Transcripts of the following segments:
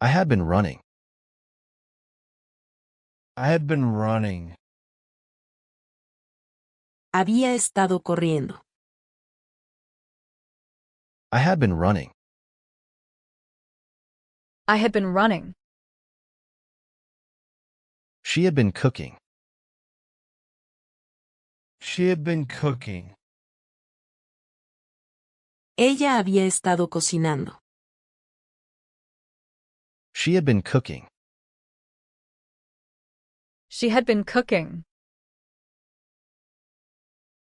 I had been running. I had been running. Había estado corriendo. I had been running. I had been running. She had been cooking. She had been cooking. Ella había estado cocinando. She had been cooking. She had been cooking.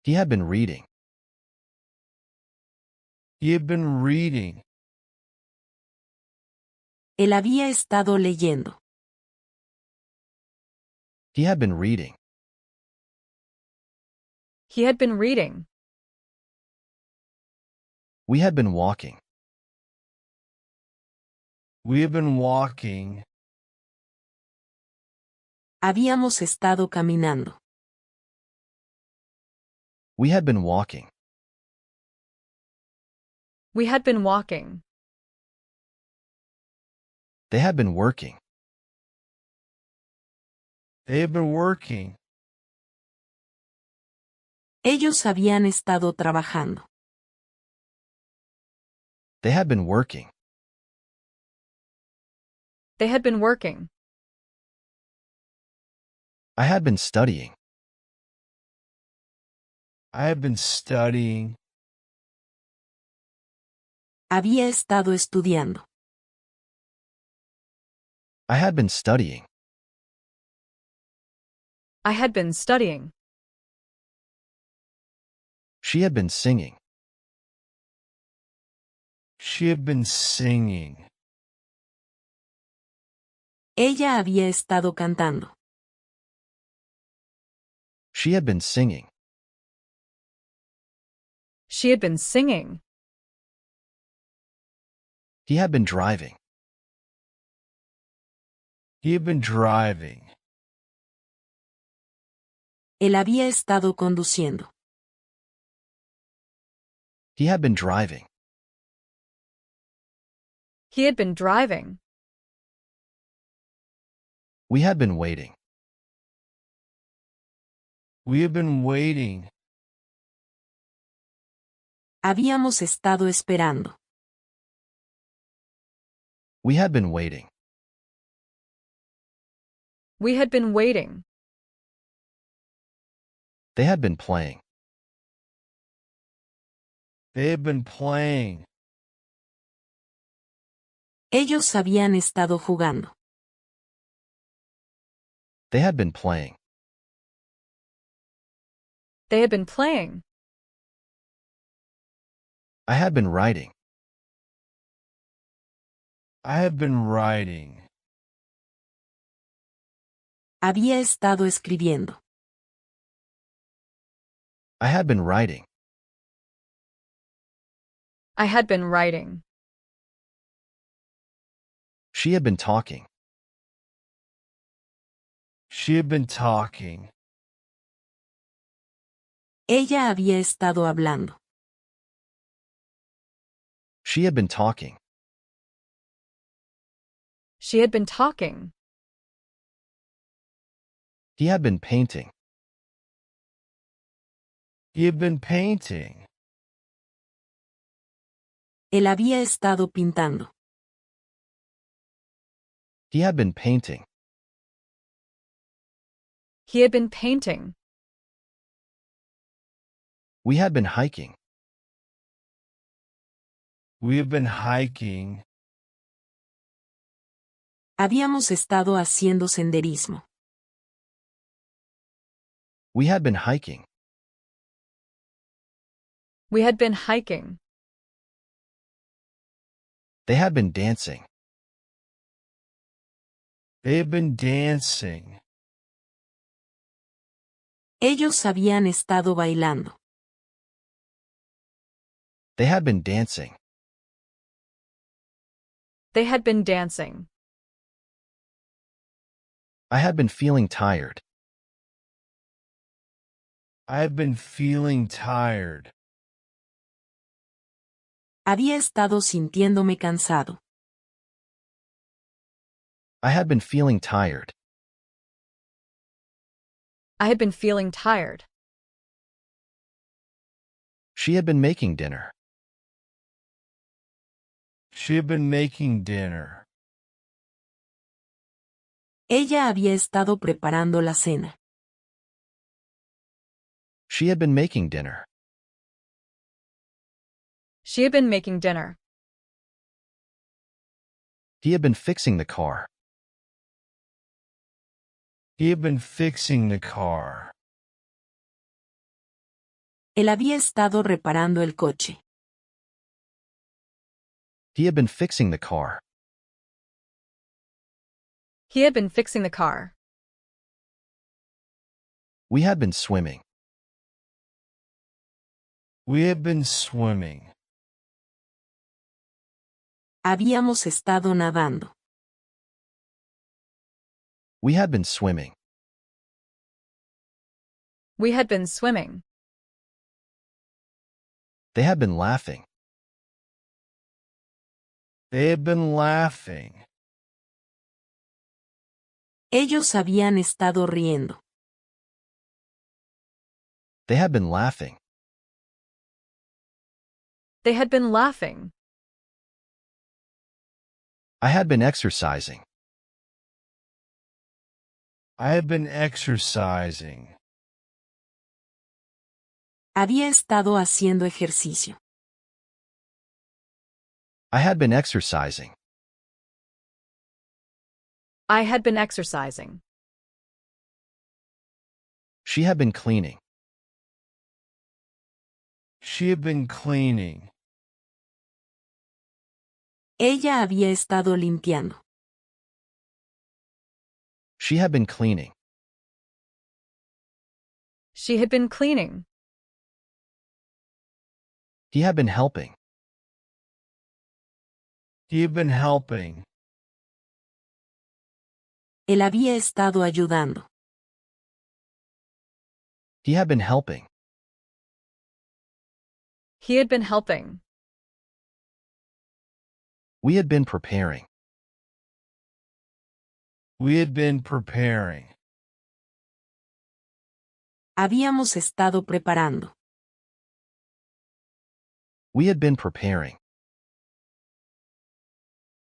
He had been reading. He had been reading. Él había estado leyendo. He had been reading. He had been reading. We had been walking. We had been walking. Habíamos estado caminando. We had been walking. We had been walking. They had been working. They had been working. Ellos habían estado trabajando. They had been working. They had been working. I had been studying. I had been studying. Había estado estudiando. I had been studying. I had been studying. She had been singing. She had been singing. Ella había estado cantando. She had been singing. She had been singing. He had been driving. He had been driving. Él había estado conduciendo. He had been driving. He had been driving. We had been waiting. We had been waiting. Habíamos estado esperando. We had been waiting. We had been waiting. They had been playing. They had been playing. Ellos habían estado jugando. They had been playing. They had been playing. I had been writing. I had been writing. Había estado escribiendo. I had been writing. I had been writing. She had been talking. She had been talking. Ella había estado hablando. She had been talking. She had been talking. He had been painting. He had been painting. Él había estado pintando. He had been painting. He had been painting. We had been hiking. We had been hiking. Habíamos estado haciendo senderismo. We had been hiking. We had been hiking. They had been dancing. They had been dancing. Ellos habían estado bailando. They had been dancing. They had been dancing. I had been feeling tired. I had been feeling tired. Había estado sintiéndome cansado. I had been feeling tired. I had been feeling tired. She had been making dinner. She had been making dinner. Ella había estado preparando la cena. She had been making dinner. She had been making dinner. He had been fixing the car. He had been fixing the car. Él había estado reparando el coche. He had been fixing the car. He had been fixing the car. We had been swimming. We had been swimming. Habíamos estado nadando. We had been swimming. We had been swimming. They had been laughing. They had been laughing. Ellos habían estado riendo. They had been laughing. They had been laughing. I had been exercising. I had been exercising. Había estado haciendo ejercicio. I had been exercising. I had been exercising. She had been cleaning. She had been cleaning. Ella había estado limpiando. She had been cleaning. She had been cleaning. He had been helping. He had been helping. Él había estado ayudando. He had been helping. He had been helping. We had been preparing. We had been preparing. Habíamos estado preparando. We had been preparing.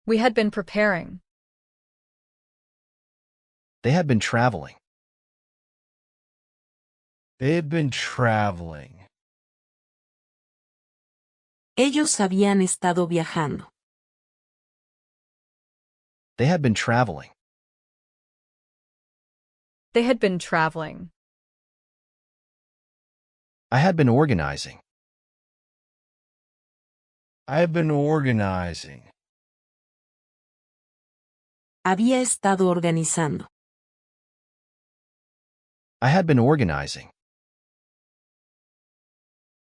We had been preparing. They had been traveling. They had been traveling. Ellos habían estado viajando. They had been traveling. They had been traveling. I had been organizing. I had been organizing. Había estado organizando. I had been organizing.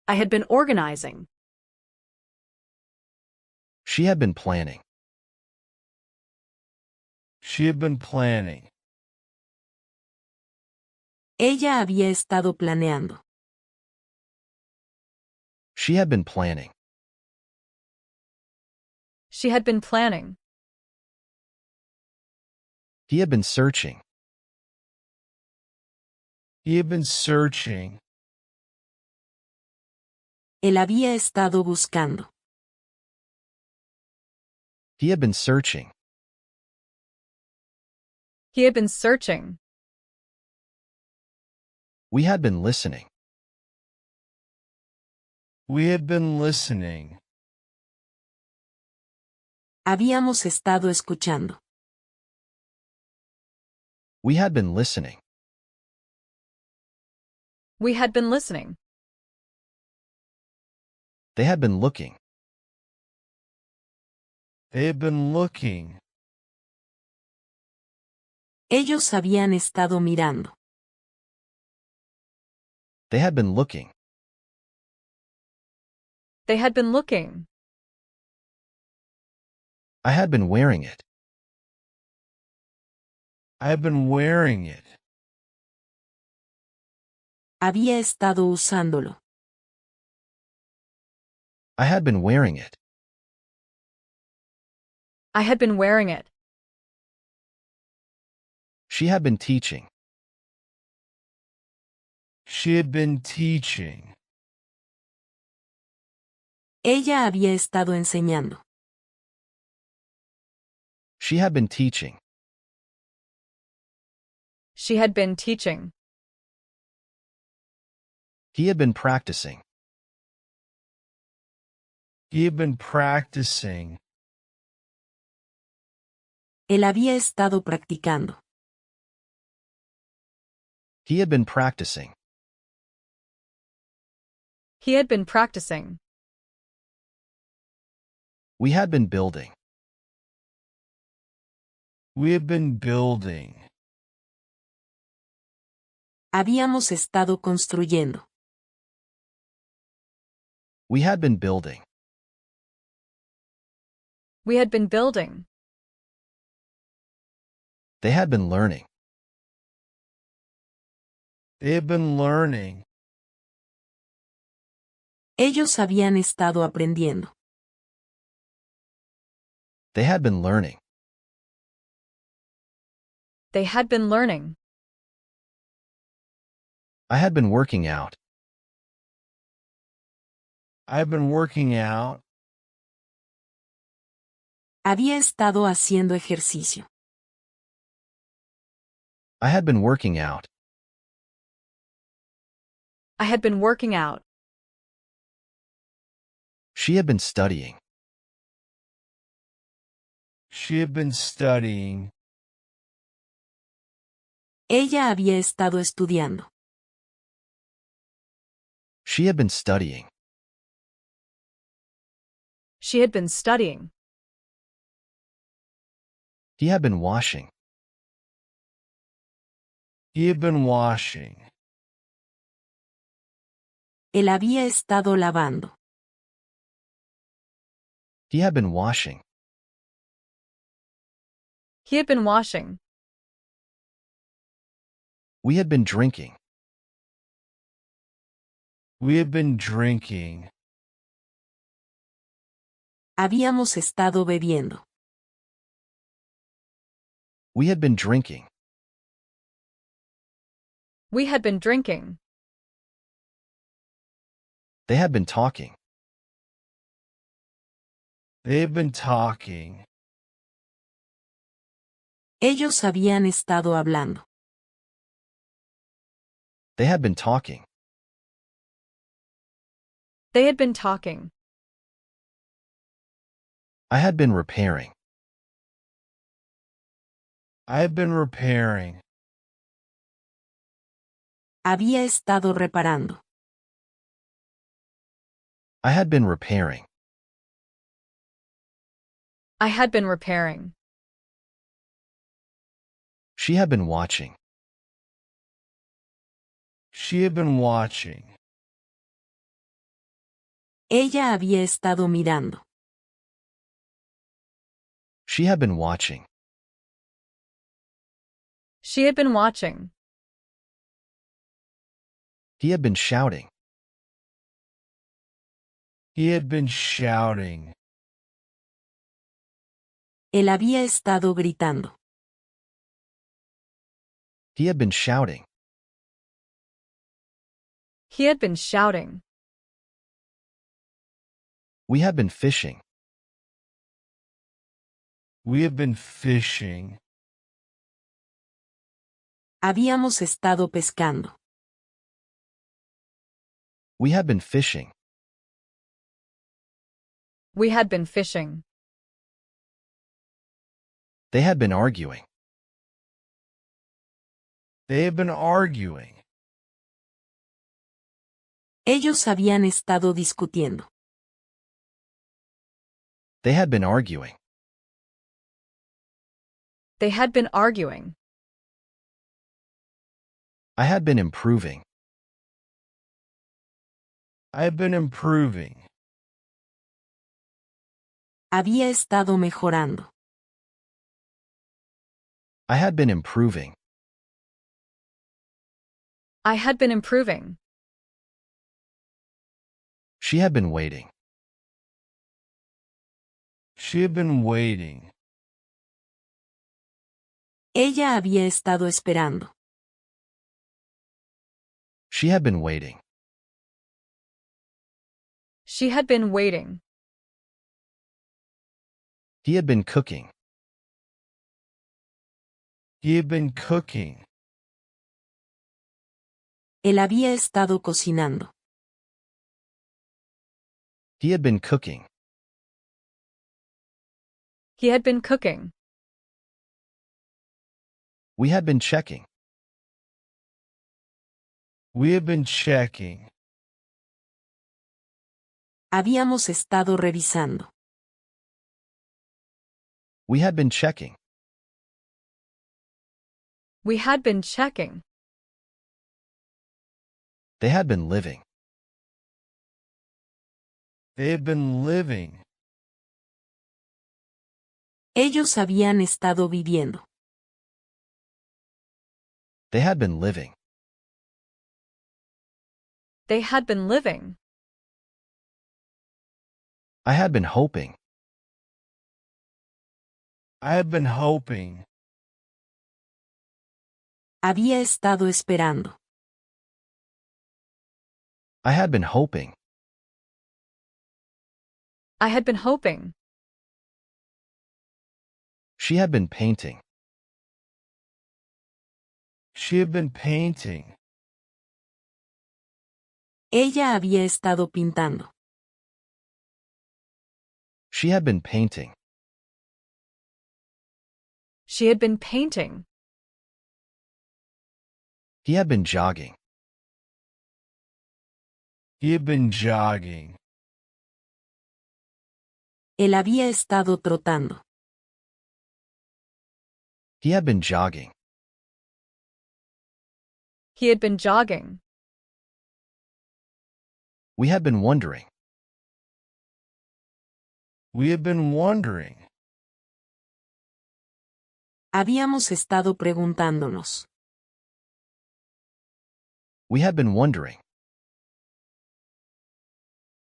I had been organizing. She had been planning. She had been planning. Ella había estado planeando. She had been planning. She had been planning. He had been searching. He had been searching. Él había estado buscando. He had been searching. He had been searching. We had been listening. We had been listening. Habíamos estado escuchando. We had been listening. We had been listening. They had been looking. They had been looking. Ellos habían estado mirando. They had been looking. They had been looking. I had been wearing it. I had been wearing it. Había estado usándolo. I had been wearing it. I had been wearing it. She had been teaching. She had been teaching. Ella había estado enseñando. She had been teaching. She had been teaching. He had been practicing. He had been practicing. Él había estado practicando. He had been practicing. He had been practicing. We had been building. We had been building. Habíamos estado construyendo. We had been building. We had been building. They had been learning. They had been learning. Ellos habían estado aprendiendo. They had been learning. They had been learning. I had been working out. I had been working out. Había estado haciendo ejercicio. I had been working out. I had been working out. She had been studying. She had been studying. Ella había estado estudiando. She had been studying. She had been studying. He had been washing. He had been washing. Él había estado lavando. He had been washing. He had been washing. We had been drinking. We had been drinking. Habíamos estado bebiendo. We had been drinking. We had been drinking. They had been talking. They had been talking. Ellos habían estado hablando. They had been talking. They had been talking. I had been repairing. I had been repairing. Había estado reparando. I had been repairing. I had been repairing. She had been watching. She had been watching. Ella había estado mirando. She had been watching. She had been watching. He had been shouting. He had been shouting. Él había estado gritando. He had been shouting. He had been shouting. We had been fishing. We had been fishing. Habíamos estado pescando. We had been fishing. We had been fishing. They had been arguing. They had been arguing. Ellos habían estado discutiendo. They had been arguing. They had been arguing. I had been improving. I had been improving. Había estado mejorando. I had been improving. I had been improving. She had been waiting. She had been waiting. Ella había estado esperando. She had been waiting. She had been waiting. He had been cooking. He had been cooking. Él había estado cocinando. He had been cooking. He had been cooking. We had been checking. We had been checking. Habíamos estado revisando. We had been checking. We had been checking. They had been living. They had been living. Ellos habían estado viviendo. They had been living. They had been living. I had been hoping. I had been hoping. Había estado esperando. I had been hoping. I had been hoping. She had been painting. She had been painting. Ella había estado pintando. She had been painting. She had been painting. He had been jogging. He had been jogging. Él había estado trotando. He had been jogging. He had been jogging. We had been wondering. We had been wondering. Habíamos estado preguntándonos. We had been wondering.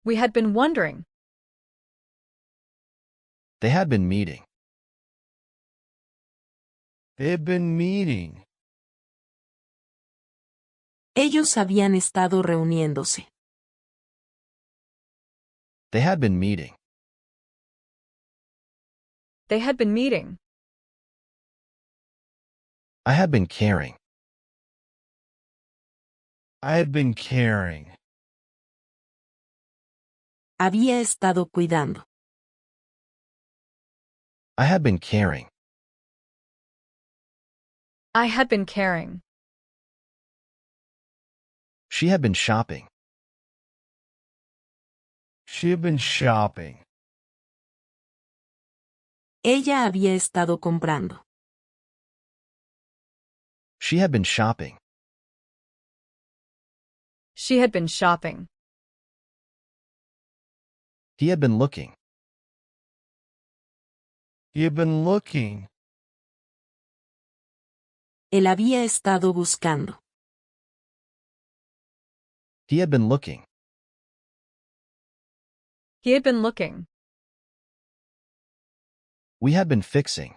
We had been wondering. They had been meeting. They had been meeting. Ellos habían estado reuniéndose. They had been meeting. They had been meeting. I had been caring. I had been caring. Había estado cuidando. I had been caring. I had been caring. She had been shopping. She had been shopping. Ella había estado comprando. She had been shopping. She had been shopping. He had been looking. He had been looking. Él había estado buscando. He had been looking. He had been looking. We had been fixing.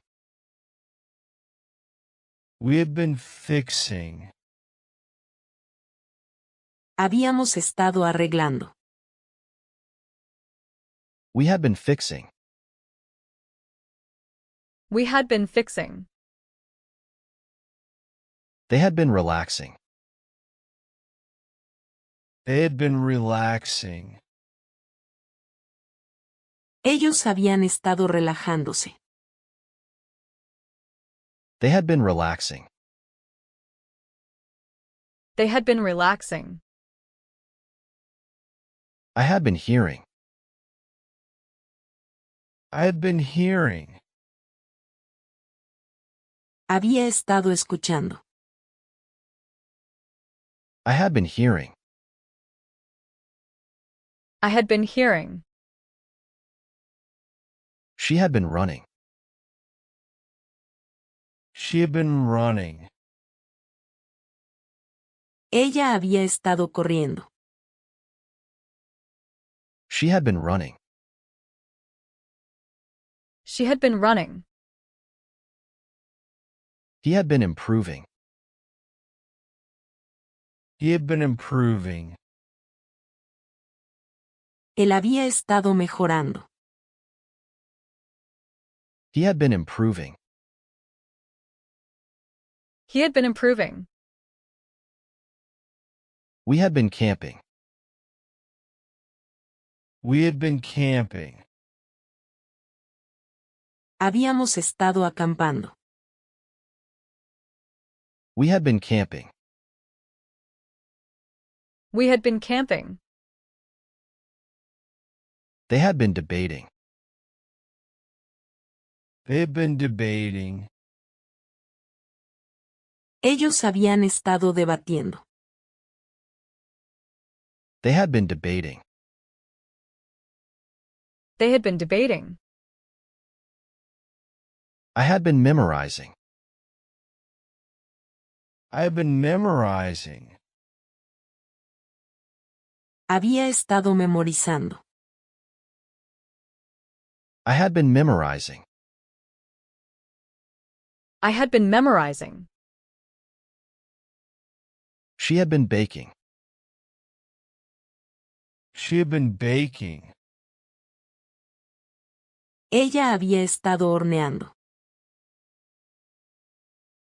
We had been fixing. Habíamos estado arreglando. We had been fixing. We had been fixing. They had been relaxing. They had been relaxing. Ellos habían estado relajándose. They had been relaxing. They had been relaxing. I had been hearing. I had been hearing. Había estado escuchando. I had been hearing. I had been hearing. She had been running. She had been running. Ella había estado corriendo. She had been running. She had been running. He had been improving. He had been improving. Él había estado mejorando. He had been improving. He had been improving. We had been camping. We had been camping. Habíamos estado acampando. We had been camping. We had been camping. They had been debating. They had been debating. Ellos habían estado debatiendo. They had been debating. They had been debating. I had been memorizing. I had been memorizing. Había estado memorizando. I had been memorizing. I had been memorizing. She had been baking. She had been baking. Ella había estado horneando.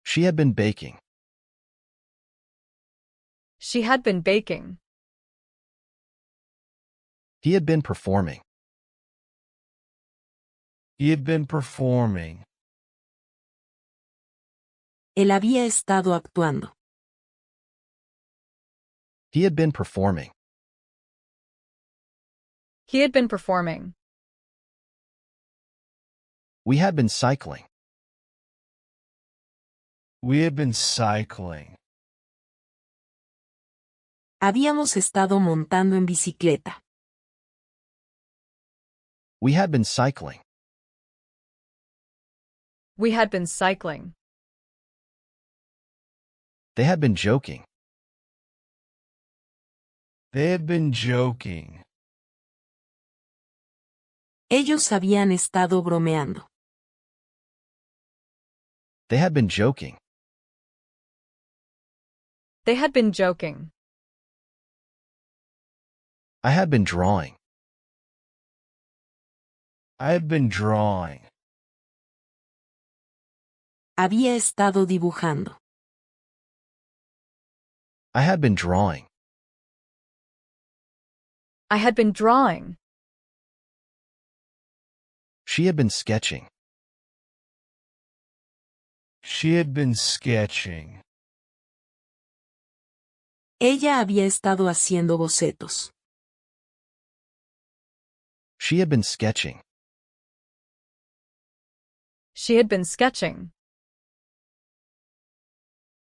She had been baking. She had been baking. He had been performing. He had been performing. Él había estado actuando. He had been performing. He had been performing. We had been cycling. We had been cycling. Habíamos estado montando en bicicleta. We had been cycling. We had been cycling. They had been joking. They had been joking. Ellos habían estado bromeando. They had been joking. They had been joking. I had been drawing. I had been drawing. Había estado dibujando. I had been drawing. I had been drawing. She had been sketching. She had been sketching. Ella había estado haciendo bocetos. She had been sketching. She had been sketching.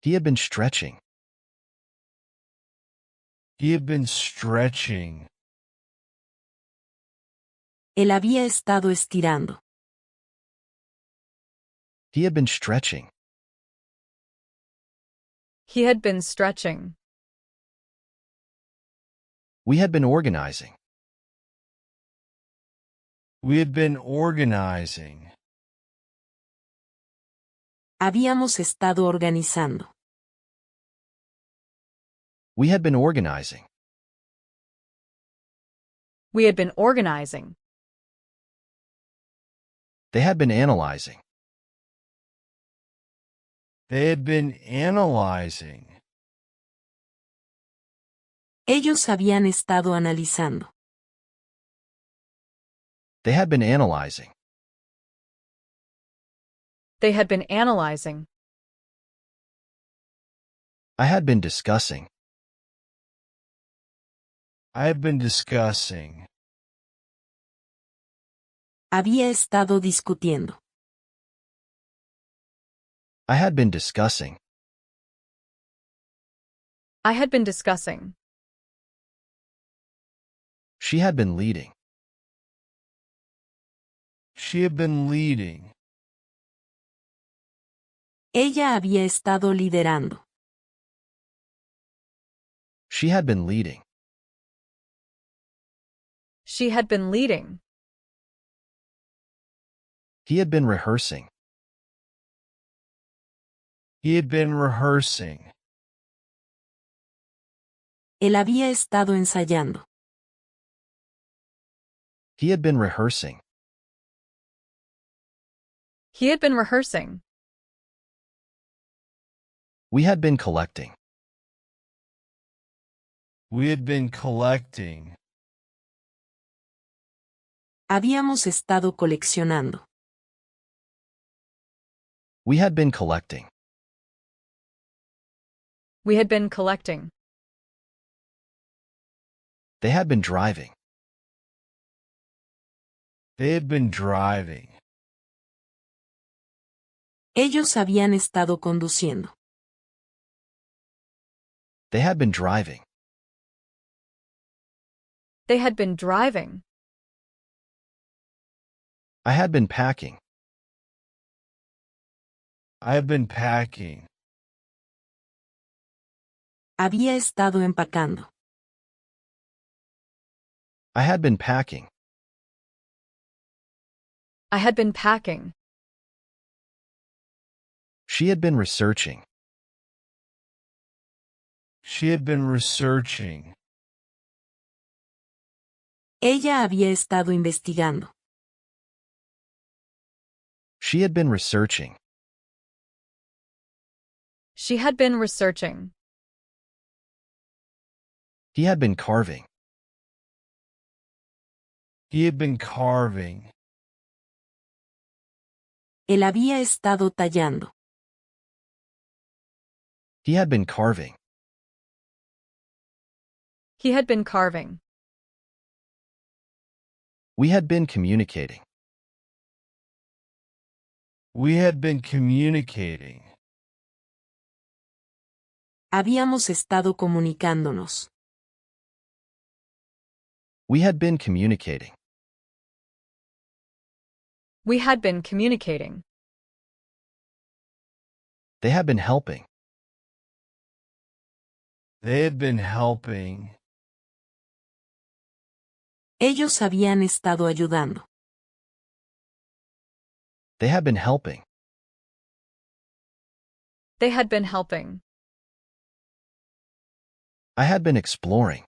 He had been stretching. He had been stretching. Él había estado estirando. He had been stretching. He had been stretching. We had been organizing. We had been organizing. Habíamos estado organizando. We had been organizing. We had been organizing. They had been analyzing. They had been analyzing. Ellos habían estado analizando. They had been analyzing. They had been analyzing. I had been discussing. I had been discussing. Había estado discutiendo. I had been discussing. I had been discussing. She had been leading. She had been leading. Ella había estado liderando. She had been leading. She had been leading. He had been rehearsing. He had been rehearsing. Él había estado ensayando. He had been rehearsing. He had been rehearsing. We had been collecting. We had been collecting. Habíamos estado coleccionando. We had been collecting. We had been collecting. They had been driving. They had been driving. Ellos habían estado conduciendo. They had been driving. They had been driving. I had been packing. I have been packing. Había estado empacando. I had been packing. I had been packing. She had been researching. She had been researching. Ella había estado investigando. She had been researching. She had been researching. He had been carving. He had been carving. Él había estado tallando. He had been carving. He had been carving. We had been communicating. We had been communicating. Habíamos estado comunicándonos. We had been communicating. We had been communicating. They had been helping. They had been helping. Ellos habían estado ayudando. They had been helping. They had been helping. I had been exploring.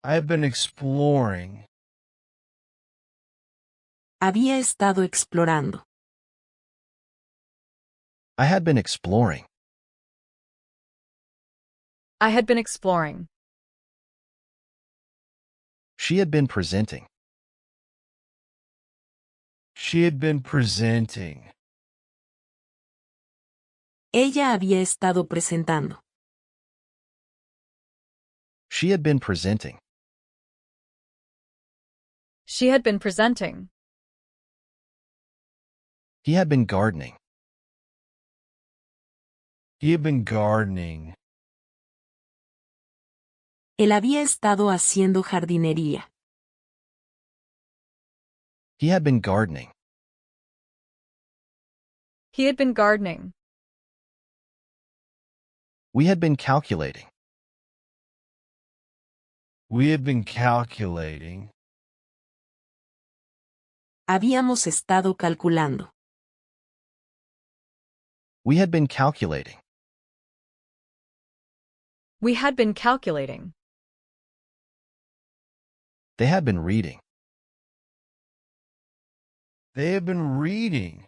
I have been exploring. Había estado explorando. I had been exploring. I had been exploring. She had been presenting. She had been presenting. Ella había estado presentando. She had been presenting. She had been presenting. He had been gardening. He had been gardening. Él había estado haciendo jardinería. He had been gardening. He had been gardening. We had been calculating. We had been calculating. Habíamos estado calculando. We had been calculating. We had been calculating. They had been reading. They had been reading.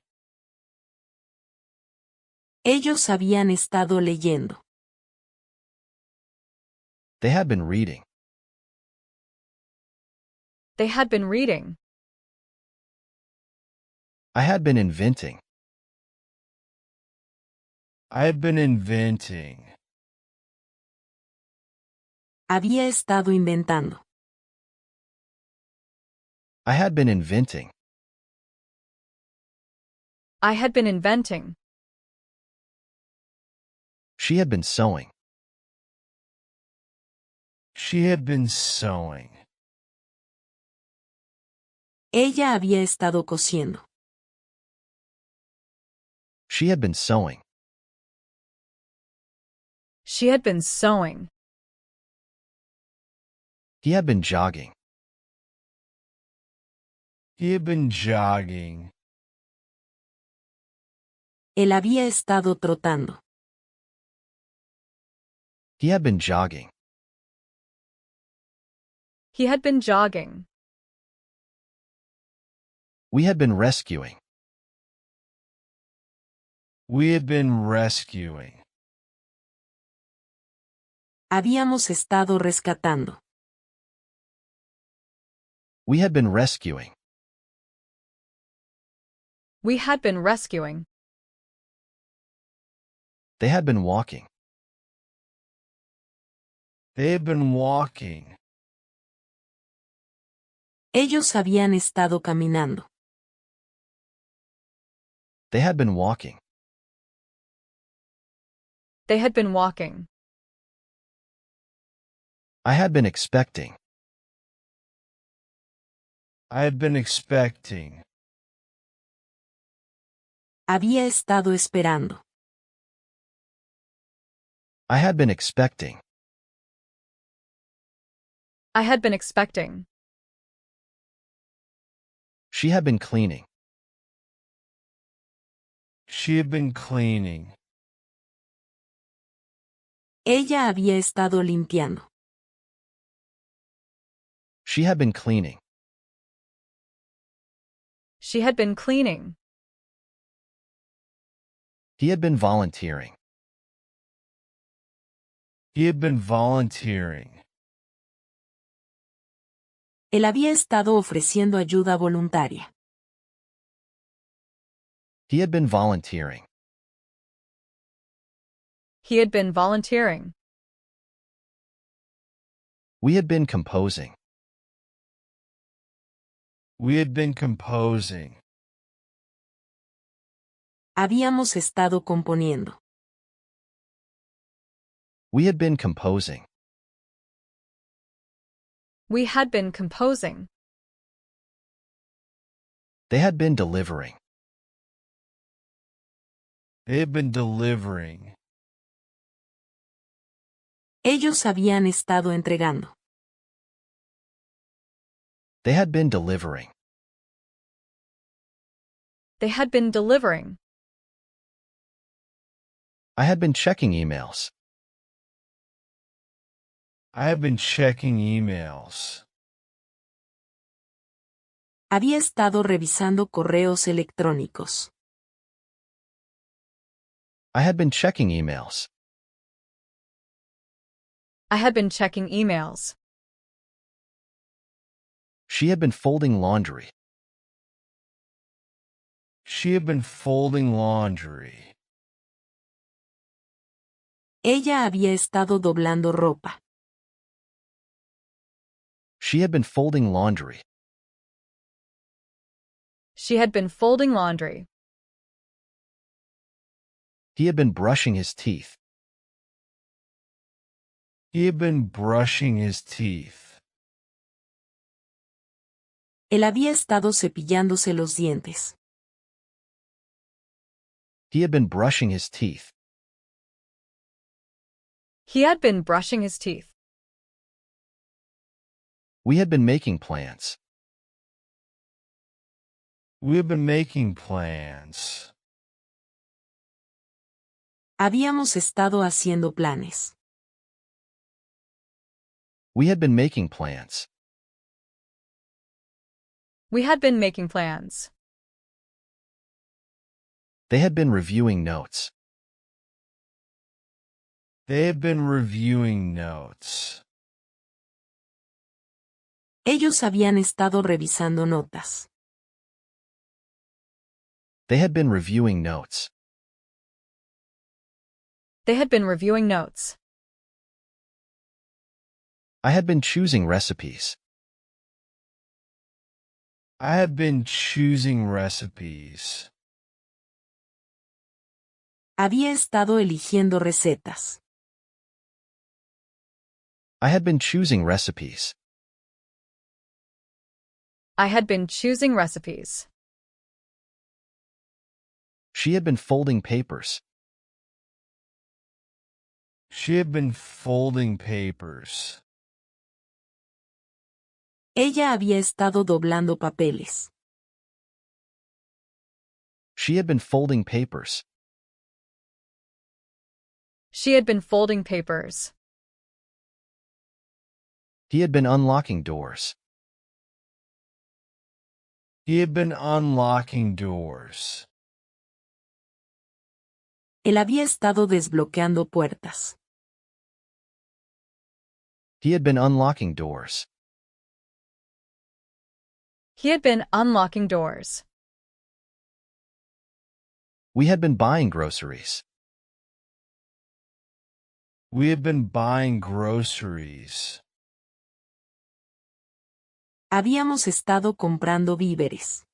Ellos habían estado leyendo. They had been reading. They had been reading. I had been inventing. I had been inventing. Había estado inventando. I had been inventing. I had been inventing. She had been sewing. She had been sewing. Ella había estado cosiendo. She had been sewing. She had been sewing. He had been jogging. He had been jogging. Él había estado trotando. He had been jogging. He had been jogging. We had been rescuing. We had been rescuing. Habíamos estado rescatando. We had been rescuing. We had been rescuing. They had been walking. They had been walking. Ellos habían estado caminando. They had been walking. They had been walking. I had been expecting. I had been expecting. Había estado esperando. I had been expecting. I had been expecting. She had been cleaning. She had been cleaning. Ella había estado limpiando. She had been cleaning. She had been cleaning. He had been volunteering. He had been volunteering. Él había estado ofreciendo ayuda voluntaria. He had been volunteering. He had been volunteering. We had been composing. We had been composing. Habíamos estado componiendo. We had been composing. We had been composing. They had been delivering. They had been delivering. Ellos habían estado entregando. They had been delivering. They had been delivering. I had been checking emails. I had been checking emails. Había estado revisando correos electrónicos. I had been checking emails. I had been checking emails. She had been folding laundry. She had been folding laundry. Ella había estado doblando ropa. She had been folding laundry. She had been folding laundry. He had been brushing his teeth. He had been brushing his teeth. Él había estado cepillándose los dientes. He had been brushing his teeth. He had been brushing his teeth. We had been making plans. We had been making plans. Habíamos estado haciendo planes. We had been making plans. We had been making plans. They had been reviewing notes. They had been reviewing notes. Ellos habían estado revisando notas. They had been reviewing notes. They had been reviewing notes. I had been choosing recipes. I had been choosing recipes. Había estado eligiendo recetas. I had been choosing recipes. I had been choosing recipes. She had been folding papers. She had been folding papers. Ella había estado doblando papeles. She had been folding papers. She had been folding papers. He had been unlocking doors. He had been unlocking doors. Él había estado desbloqueando puertas. He had been unlocking doors. He had been unlocking doors. We had been buying groceries. We had been buying groceries. Habíamos estado comprando víveres.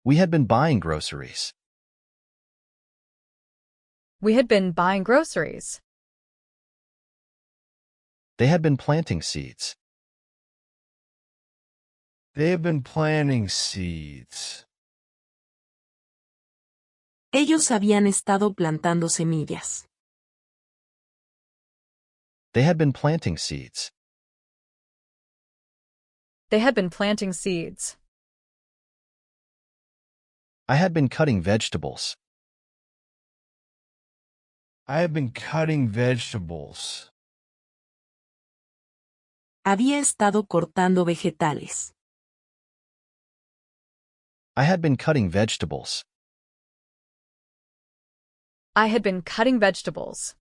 We had been buying groceries. We had been buying groceries. They had been planting seeds. They had been planting seeds. Ellos habían estado plantando semillas. They had been planting seeds. They had been planting seeds. I had been cutting vegetables. I had been cutting vegetables. Había estado cortando vegetales. I had been cutting vegetables. I had been cutting vegetables.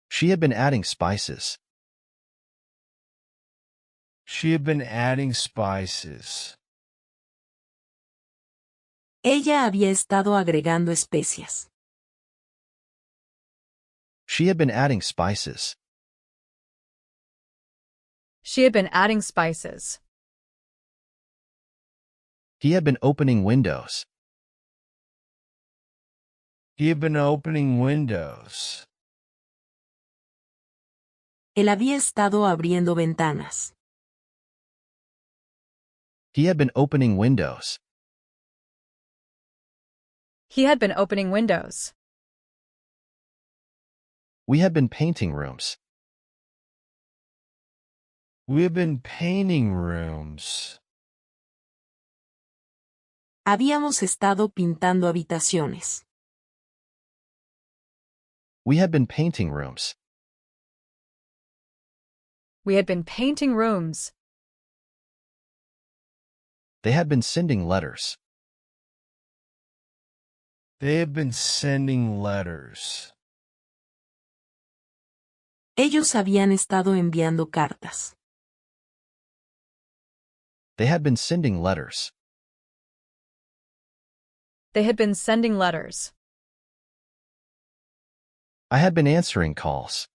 She had been adding spices. She had been adding spices. Ella había estado agregando especias. She had been adding spices. She had been adding spices. He had been opening windows. He had been opening windows. Él había estado abriendo ventanas. He had been opening windows. He had been opening windows. We had been painting rooms. We had been painting rooms. Habíamos estado pintando habitaciones. We had been painting rooms. We had been painting rooms. They had been sending letters. They had been sending letters. Ellos habían estado enviando cartas. They had been sending letters. They had been sending letters. I had been answering calls.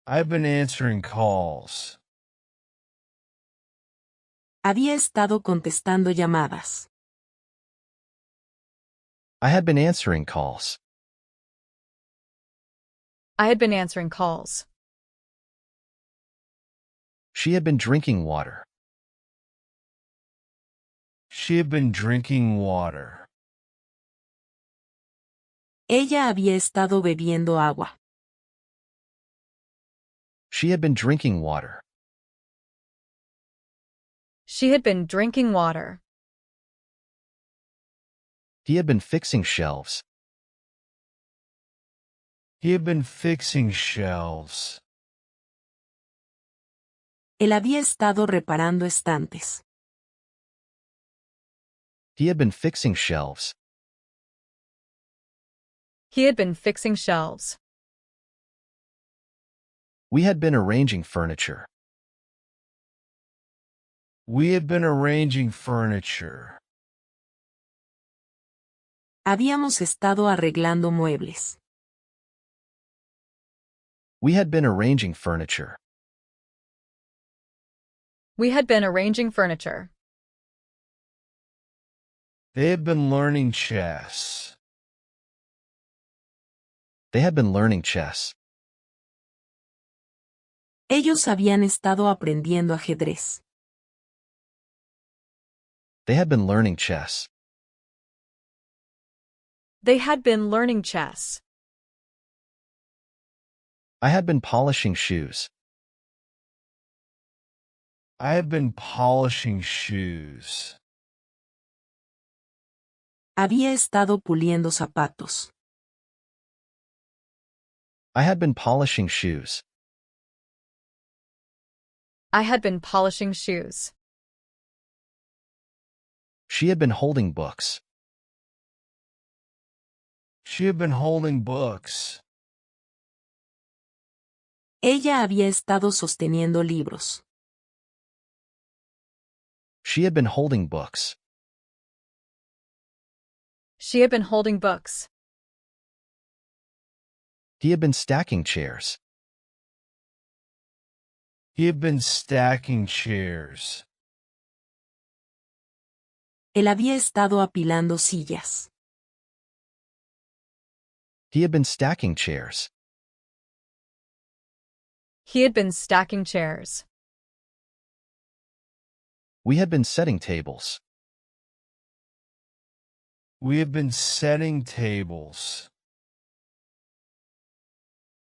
I had been answering calls. Había estado contestando llamadas. I had been answering calls. I had been answering calls. She had been drinking water. She had been drinking water. Ella había estado bebiendo agua. She had been drinking water. She had been drinking water. He had been fixing shelves. He had been fixing shelves. Él había estado reparando estantes. He had been fixing shelves. He had been fixing shelves. We had been arranging furniture. We had been arranging furniture. Habíamos estado arreglando muebles. We had been arranging furniture. We had been arranging furniture. They had been learning chess. They had been learning chess. Ellos habían estado aprendiendo ajedrez. They had been learning chess. They had been learning chess. I had been polishing shoes. I had been polishing shoes. Había estado puliendo zapatos. I had been polishing shoes. I had been polishing shoes. She had been holding books. She had been holding books. Ella había estado sosteniendo libros. She had been holding books. She had been holding books. He had been stacking chairs. He had been stacking chairs. Él había estado apilando sillas. He had been stacking chairs. He had been stacking chairs. We had been setting tables. We had been setting tables.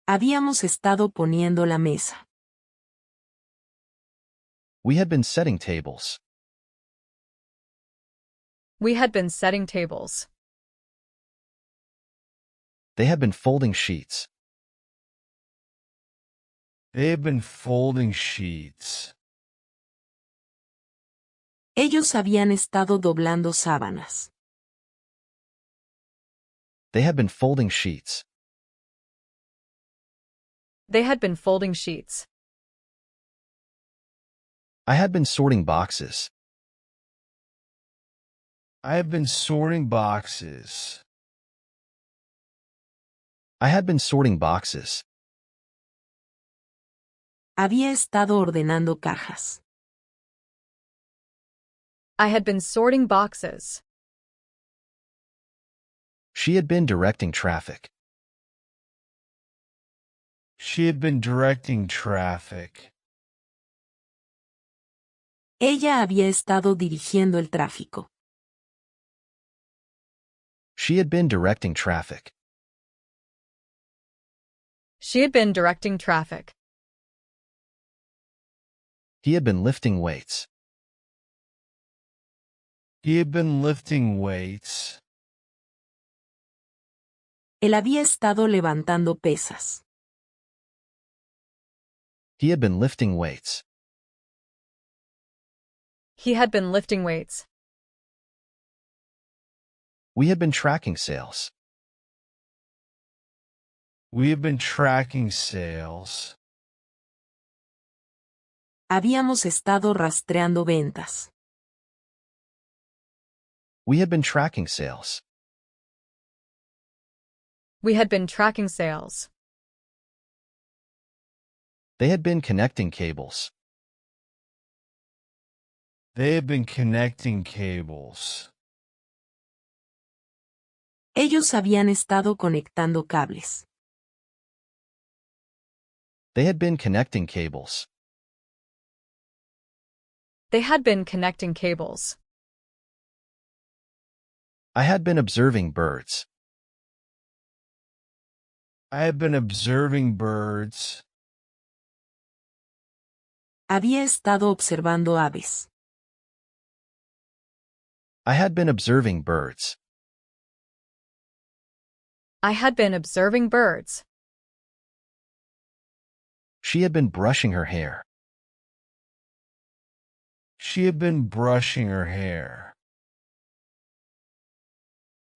Habíamos estado poniendo la mesa. We had been setting tables. We had been setting tables. They had been folding sheets. They had been folding sheets. Ellos habían estado doblando sábanas. They had been folding sheets. They had been folding sheets. I had been sorting boxes. I had been sorting boxes. I had been sorting boxes. Había estado ordenando cajas. I had been sorting boxes. She had been directing traffic. She had been directing traffic. Ella había estado dirigiendo el tráfico. She had been directing traffic. She had been directing traffic. He had been lifting weights. He had been lifting weights. Él había estado levantando pesas. He had been lifting weights. He had been lifting weights. We had been tracking sales. We had been tracking sales. Habíamos estado rastreando ventas. We had been tracking sales. We had been tracking sales. They had been connecting cables. They had been connecting cables. Ellos habían estado conectando cables. They had been connecting cables. They had been connecting cables. I had been observing birds. I had been observing birds. Había estado observando aves. I had been observing birds. I had been observing birds. She had been brushing her hair. She had been brushing her hair.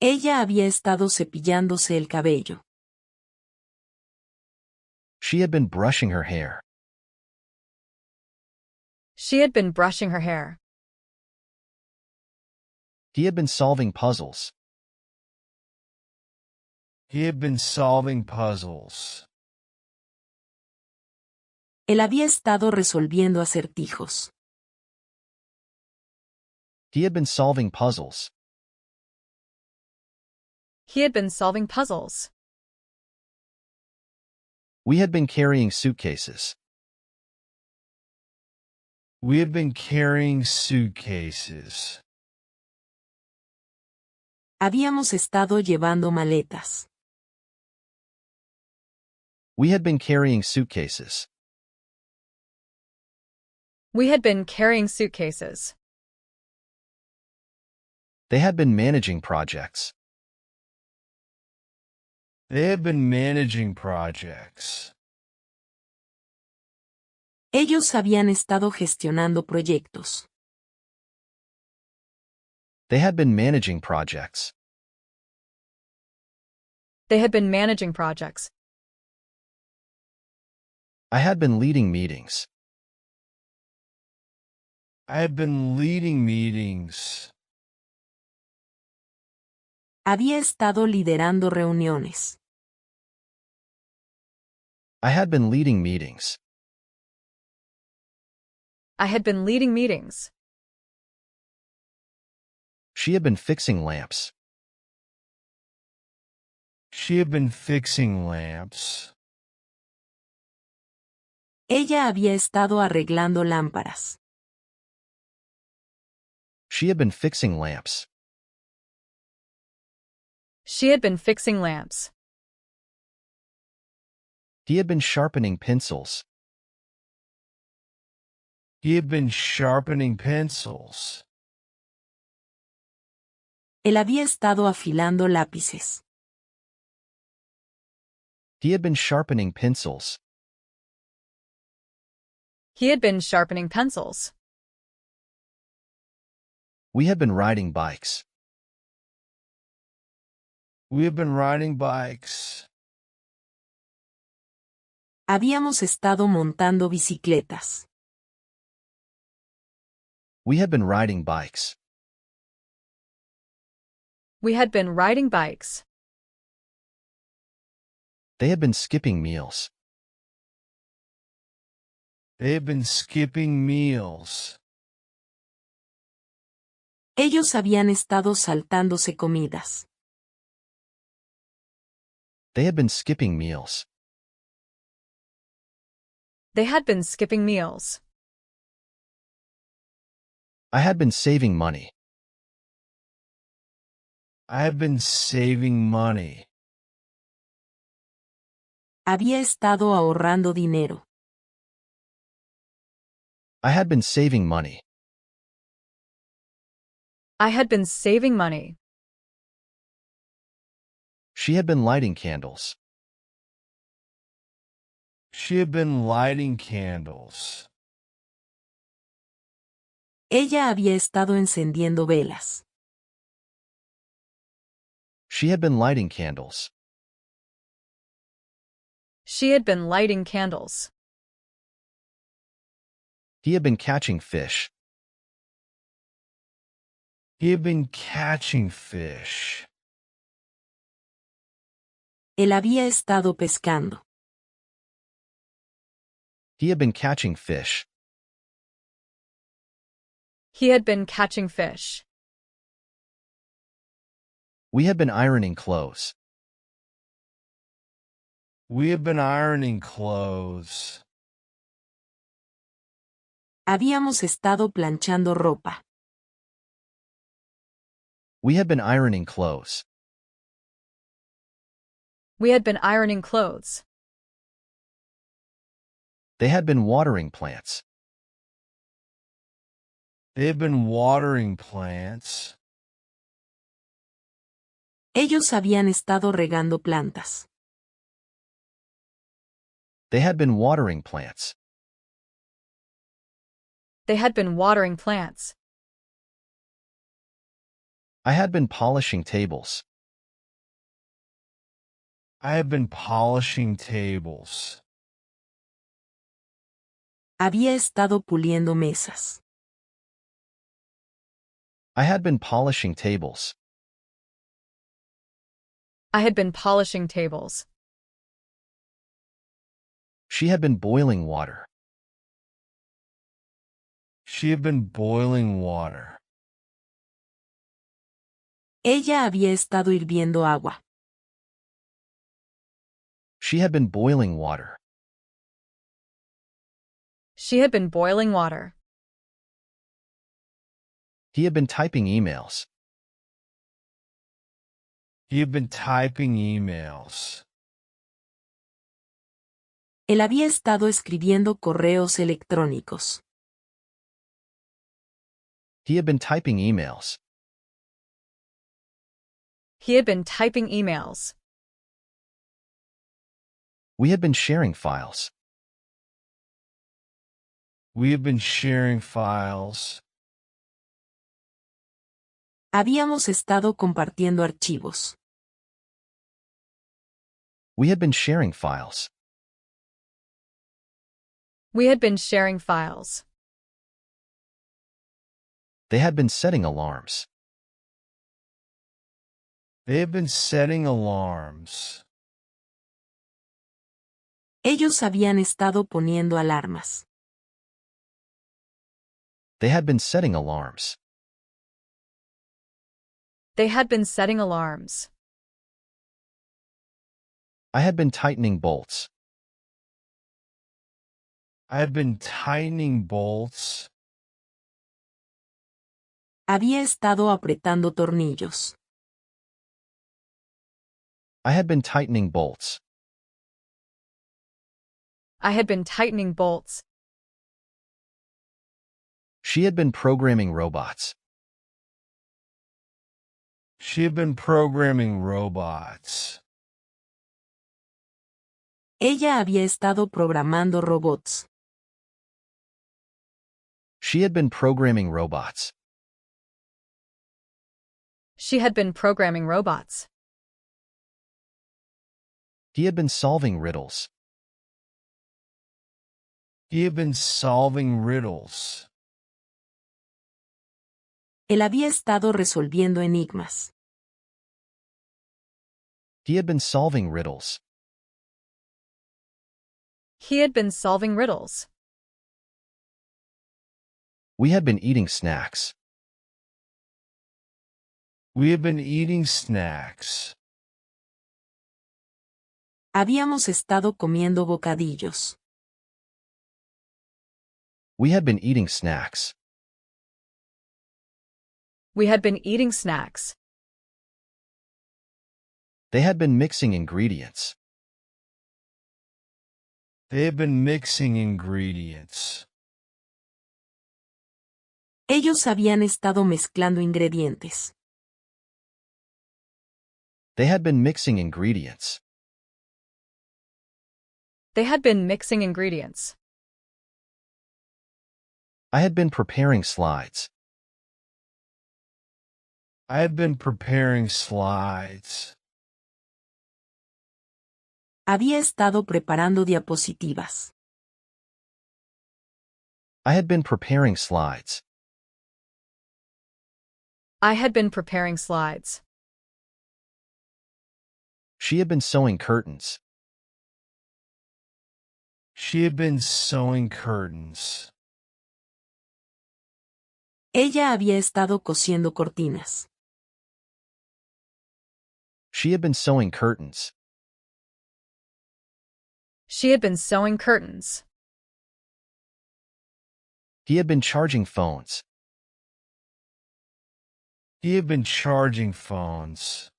Ella había estado cepillándose el cabello. She had been brushing her hair. She had been brushing her hair. He had been solving puzzles. He had been solving puzzles. Él había estado resolviendo acertijos. He had been solving puzzles. He had been solving puzzles. We had been carrying suitcases. We had been carrying suitcases. Habíamos estado llevando maletas. We had been carrying suitcases. We had been carrying suitcases. They had been managing projects. They had been managing projects. Ellos habían estado gestionando proyectos. They had been managing projects. They had been managing projects. I had been leading meetings. I had been leading meetings. Había estado liderando reuniones. I had been leading meetings. I had been leading meetings. She had been fixing lamps. She had been fixing lamps. Ella había estado arreglando lámparas. She had been fixing lamps. She had been fixing lamps. He had been sharpening pencils. He had been sharpening pencils. Él había estado afilando lápices. He had been sharpening pencils. He had been sharpening pencils. We had been riding bikes. We had been riding bikes. Habíamos estado montando bicicletas. We had been riding bikes. We had been riding bikes. They had been skipping meals. They had been skipping meals. Ellos habían estado saltándose comidas. They had been skipping meals. They had been skipping meals. I had been saving money. I had been saving money. Había estado ahorrando dinero. I had been saving money. I had been saving money. She had been lighting candles. She had been lighting candles. Ella había estado encendiendo velas. She had been lighting candles. She had been lighting candles. He had been catching fish. He had been catching fish. Él había estado pescando. He had been catching fish. He had been catching fish. We had been ironing clothes. We had been ironing clothes. Habíamos estado planchando ropa. We had been ironing clothes. We had been ironing clothes. They had been watering plants. They had been watering plants. Ellos habían estado regando plantas. They had been watering plants. They had been watering plants. I had been polishing tables. I had been polishing tables. Había estado puliendo mesas. I had been polishing tables. I had been polishing tables. She had been boiling water. She had been boiling water. Ella había estado hirviendo agua. She had been boiling water. She had been boiling water. He had been typing emails. He had been typing emails. Él había estado escribiendo correos electrónicos. He had been typing emails. He had been typing emails. We had been sharing files. We have been sharing files. Habíamos estado compartiendo archivos. We had been sharing files. We had been sharing files. They had been setting alarms. They have been setting alarms. Ellos habían estado poniendo alarmas. They had been setting alarms. They had been setting alarms. I had been tightening bolts. I have been tightening bolts. Había estado apretando tornillos. I had been tightening bolts. I had been tightening bolts. She had been programming robots. She had been programming robots. Ella había estado programando robots. She had been programming robots. She had been programming robots. He had been solving riddles. He had been solving riddles. Él había estado resolviendo enigmas. He had been solving riddles. He had been solving riddles. We had been eating snacks. We have been eating snacks. Habíamos estado comiendo bocadillos. We had been eating snacks. We had been eating snacks. They had been mixing ingredients. They have been mixing ingredients. Ellos habían estado mezclando ingredientes. They had been mixing ingredients. They had been mixing ingredients. I had been preparing slides. I have been preparing slides. Había estado preparando diapositivas. I had been preparing slides. I had been preparing slides. She had been sewing curtains. She had been sewing curtains. Ella había estado cosiendo cortinas. She had been sewing curtains. She had been sewing curtains. He had been charging phones. He had been charging phones.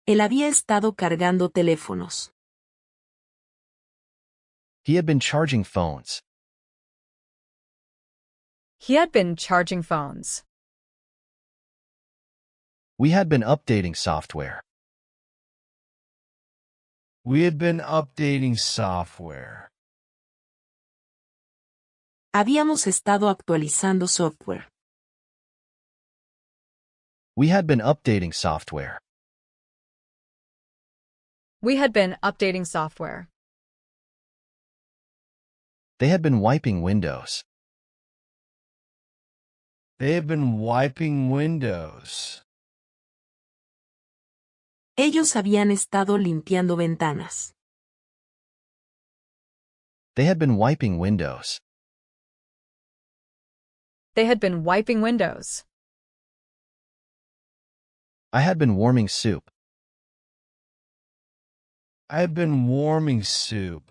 Él había estado cargando teléfonos. He had been charging phones. He had been charging phones. We had been updating software. We had been updating software. Habíamos estado actualizando software. We had been updating software. We had been updating software. They had been wiping windows. They have been wiping windows. Ellos habían estado limpiando ventanas. They had been wiping windows. They had been wiping windows. I had been warming soup. I have been warming soup.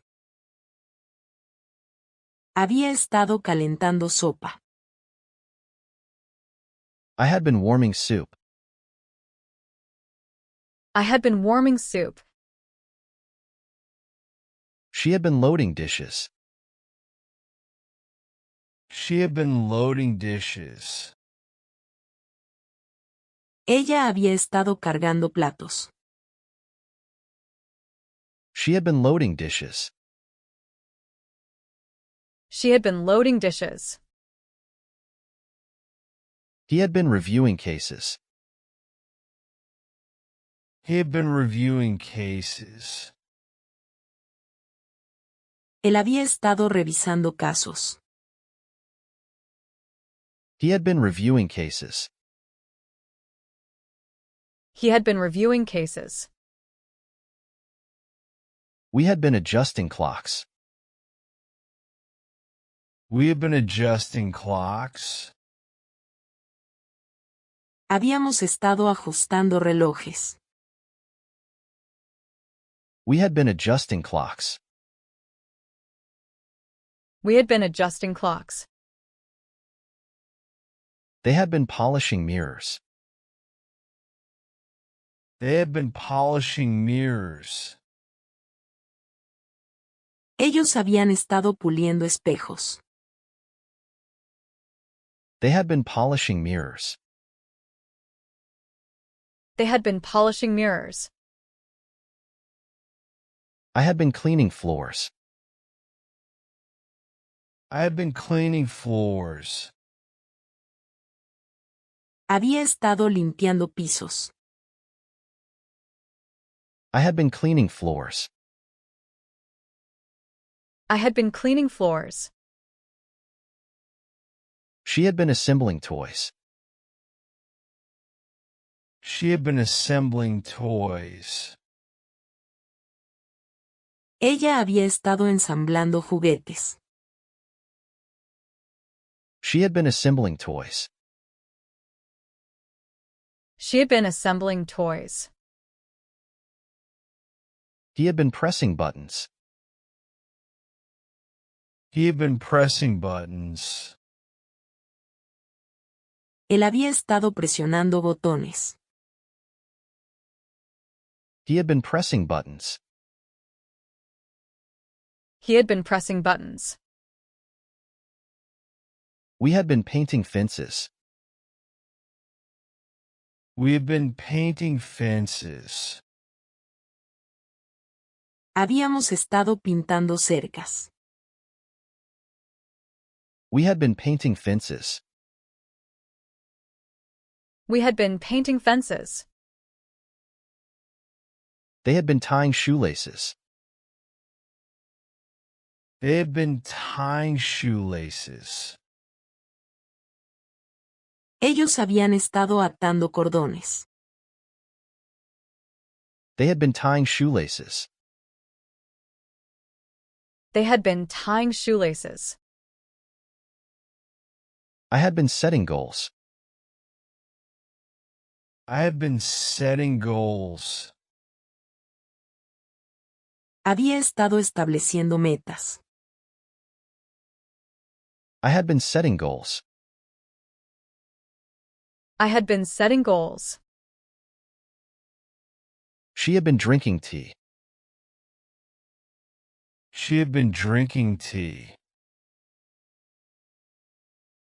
Había estado calentando sopa. I had been warming soup. I had been warming soup. She had been loading dishes. She had been loading dishes. Ella había estado cargando platos. She had been loading dishes. She had been loading dishes. He had been reviewing cases. He had been reviewing cases. Él había estado revisando casos. He had been reviewing cases. He had been reviewing cases. We had been adjusting clocks. We had been adjusting clocks. Habíamos estado ajustando relojes. We had been adjusting clocks. We had been adjusting clocks. They had been polishing mirrors. They had been polishing mirrors. Ellos habían estado puliendo espejos. They had been polishing mirrors. They had been polishing mirrors. I had been cleaning floors. I had been cleaning floors. Había estado limpiando pisos. I had been cleaning floors. I had been cleaning floors. She had been assembling toys. She had been assembling toys. Ella había estado ensamblando juguetes. She had been assembling toys. She had been assembling toys. He had been pressing buttons. He had been pressing buttons. Él había estado presionando botones. He had been pressing buttons. He had been pressing buttons. We had been painting fences. We had been painting fences. Habíamos estado pintando cercas. We had been painting fences. We had been painting fences. They had been tying shoelaces. They had been tying shoelaces. Ellos habían estado atando cordones. They had been tying shoelaces. They had been tying shoelaces. I had been setting goals. I had been setting goals. Había estado estableciendo metas. I had been setting goals. I had been setting goals. She had been drinking tea. She had been drinking tea.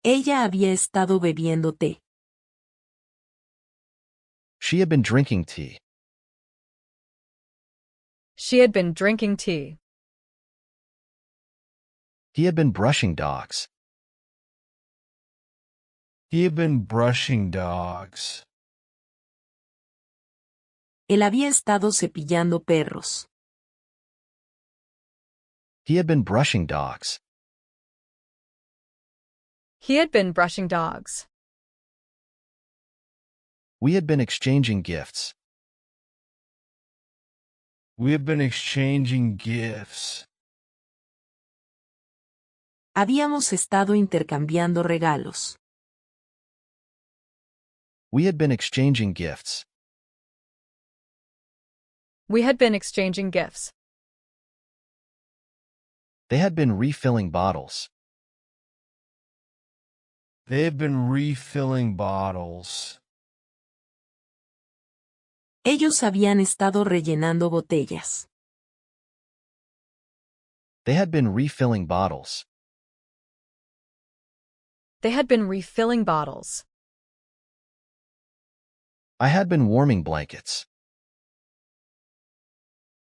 Ella había estado bebiendo té. She had been drinking tea. She had been drinking tea. He had been brushing dogs. He had been brushing dogs. Él había estado cepillando perros. He had been brushing dogs. He had been brushing dogs. We had been exchanging gifts. We had been exchanging gifts. Habíamos estado intercambiando regalos. We had been exchanging gifts. We had been exchanging gifts. They had been refilling bottles. They had been refilling bottles. Ellos habían estado rellenando botellas. They had been refilling bottles. They had been refilling bottles. I had been warming blankets.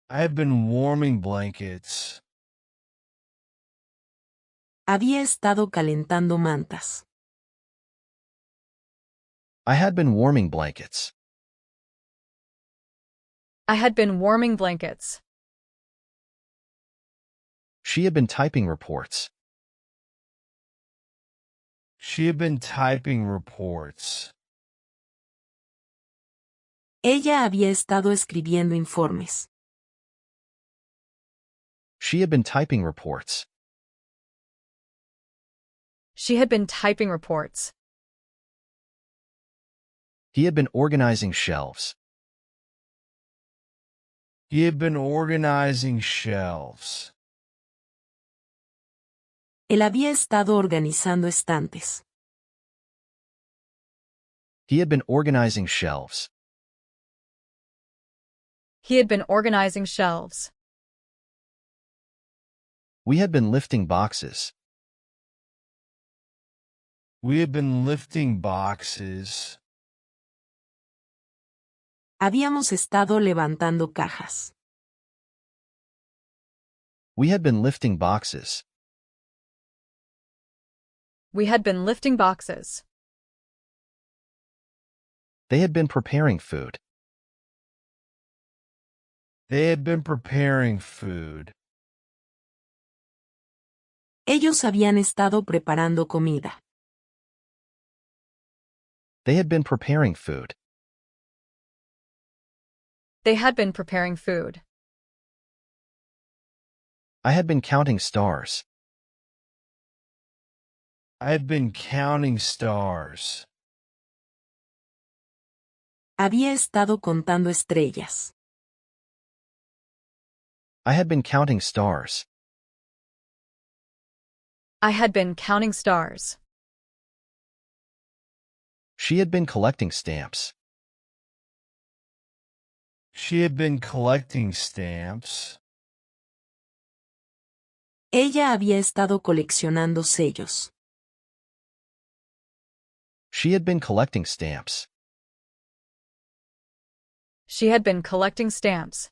I had been warming blankets. Había estado calentando mantas. I had been warming blankets. I had been warming blankets. She had been typing reports. She had been typing reports. Ella había estado escribiendo informes. She had been typing reports. She had been typing reports. He had been organizing shelves. He had been organizing shelves. Él había estado organizando estantes. He had been organizing shelves. He had been organizing shelves. We had been lifting boxes. We had been lifting boxes. Habíamos estado levantando cajas. We had been lifting boxes. We had been lifting boxes. They had been preparing food. They had been preparing food. Ellos habían estado preparando comida. They had been preparing food. They had been preparing food. I had been counting stars. I had been counting stars. Había estado contando estrellas. I had been counting stars. I had been counting stars. She had been collecting stamps. She had been collecting stamps. Ella había estado coleccionando sellos. She had been collecting stamps. She had been collecting stamps.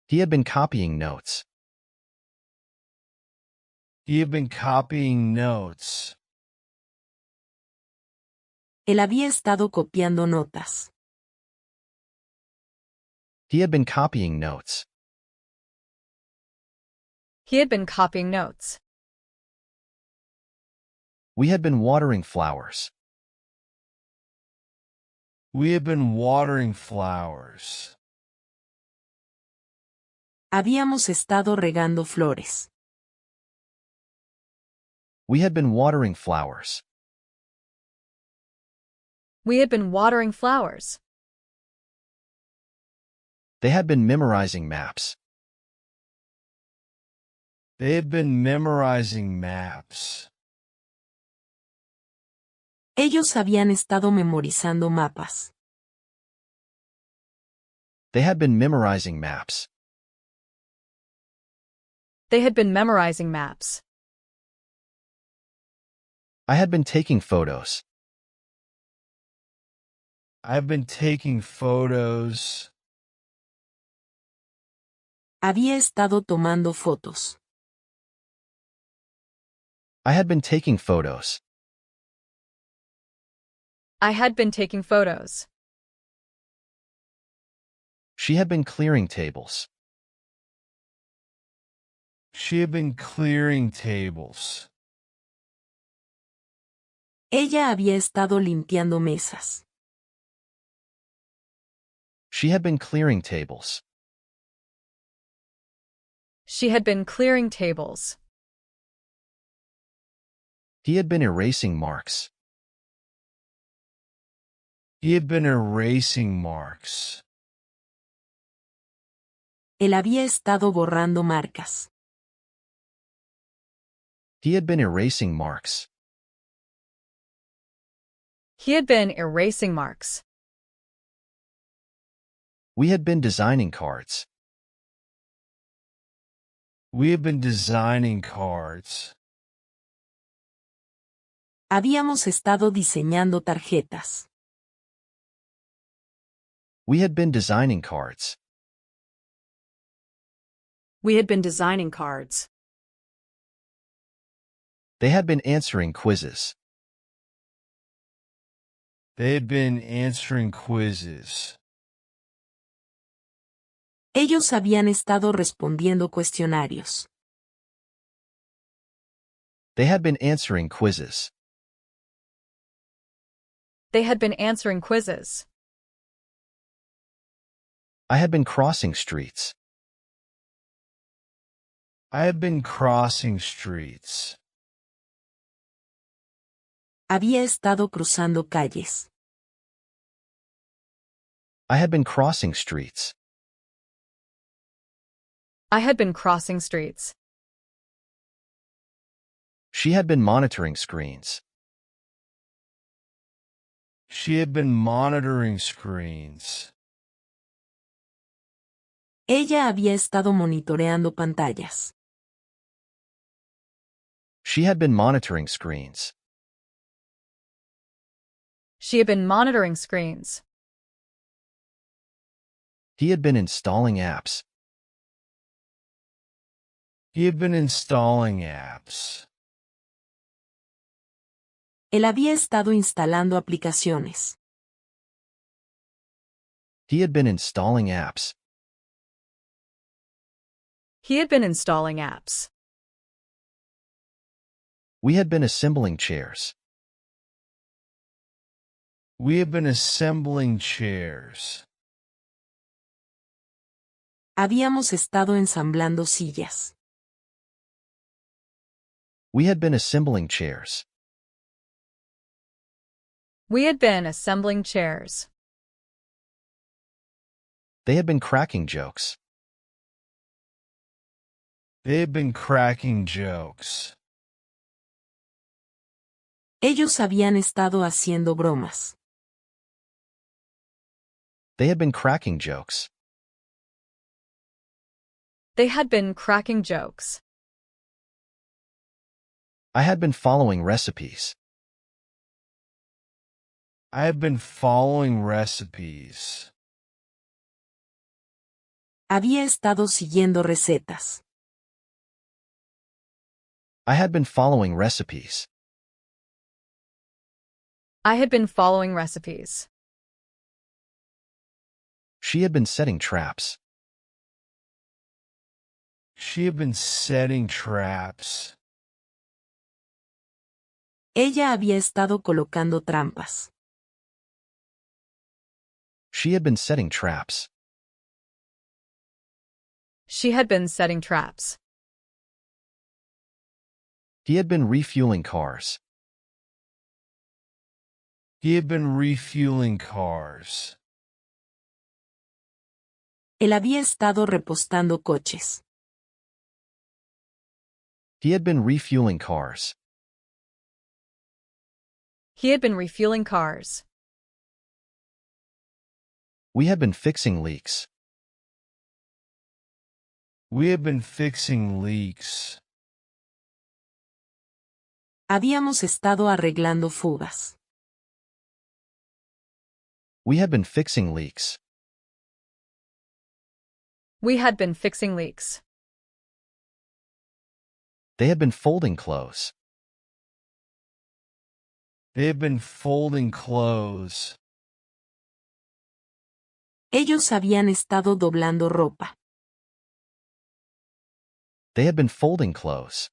He had been copying notes. He had been copying notes. Él había estado copiando notas. He had been copying notes. He had been copying notes. We had been watering flowers. We had been watering flowers. Habíamos estado regando flores. We had been watering flowers. We had been watering flowers. They had been memorizing maps. They had been memorizing maps. Ellos habían estado memorizando mapas. They had been memorizing maps. They had been memorizing maps. I had been taking photos. I've been taking photos. Había estado tomando fotos. I had been taking photos. I had been taking photos. She had been clearing tables. She had been clearing tables. Ella había estado limpiando mesas. She had been clearing tables. She had been clearing tables. He had been erasing marks. He had been erasing marks. Él había estado borrando marcas. He had been erasing marks. He had been erasing marks. We had been designing cards. We had been designing cards. Habíamos estado diseñando tarjetas. We had been designing cards. We had been designing cards. They had been answering quizzes. They had been answering quizzes. Ellos habían estado respondiendo cuestionarios. They had been answering quizzes. They had been answering quizzes. I had been crossing streets. I had been crossing streets. Había estado cruzando calles. I had been crossing streets. I had been crossing streets. She had been monitoring screens. She had been monitoring screens. Ella había estado monitoreando pantallas. She had been monitoring screens. She had been monitoring screens. He had been installing apps. He had been installing apps. Él había estado instalando aplicaciones. He had been installing apps. He had been installing apps. We had been assembling chairs. We had been assembling chairs. Habíamos estado ensamblando sillas. We had been assembling chairs. We had been assembling chairs. They had been cracking jokes. They had been cracking jokes. Ellos habían estado haciendo bromas. They had been cracking jokes. They had been cracking jokes. I had been following recipes. I had been following recipes. Había estado siguiendo recetas. I had been following recipes. I had been following recipes. She had been setting traps. She had been setting traps. Ella había estado colocando trampas. She had been setting traps. She had been setting traps. He had been refueling cars. He had been refueling cars. Él había estado repostando coches. He had been refueling cars. He had been refueling cars. We had been fixing leaks. We had been fixing leaks. Habíamos estado arreglando fugas. We had been fixing leaks. We had been fixing leaks. They had been folding clothes. They had been folding clothes. Ellos habían estado doblando ropa. They had been folding clothes.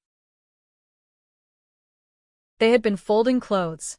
They had been folding clothes.